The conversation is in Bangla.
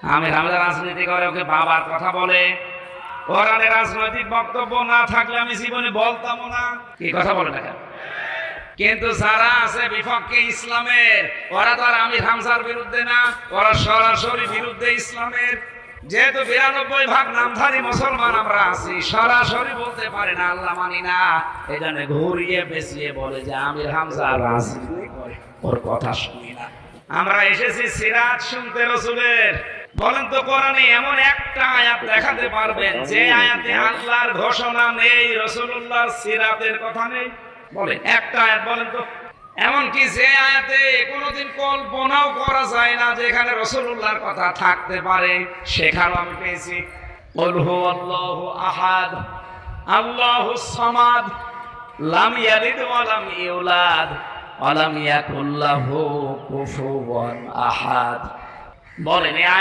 আমির হামজা রাজনীতি করে, ওকে বাবার কথা বলে। কোরআনে রাজনৈতিক বক্তব্য না থাকলে আমি জীবনে বলতামও না। কি কথা বলে না? কিন্তু যারা আছে বিপক্ষে ইসলামের, ওরা তো আর আমির হামজার বিরুদ্ধে না, ওরা সরাসরি বিরুদ্ধে ইসলামের। যেহেতু 92% নামধারী মুসলমান আমরা আছি, সরাসরি বলতে পারে না আল্লাহ মানি না, এই জন্য ঘুরিয়ে পেঁচিয়ে বলে যে আমির হামজা রাজনীতি করে, ওর কথা শুনি না। আমরা এসেছি সিরাত শুনতে রাসূলের। বলেন তো কোরআনে এমন একটা আয়াত দেখাতে পারবেন যে আয়াতে আল্লাহর ঘোষণা নেই, রাসূলুল্লাহর সিরাতের কথা নেই? বলেন একটা আয়াত বলেন তো। এমন কি যে আয়াতে কোনোদিন কল্পনাও করা যায় না যে এখানে রাসূলুল্লাহর কথা থাকতে পারে, সেখানেও আমি পেয়েছি। কুল হুয়াল্লাহু আহাদ আল্লাহুস সামাদ লাম ইয়ালিদ ওয়া লাম ইউলাদ ওয়া লাম ইয়াকুল লাহু কুফুওয়ান আহাদ। বলেন এই আয়াত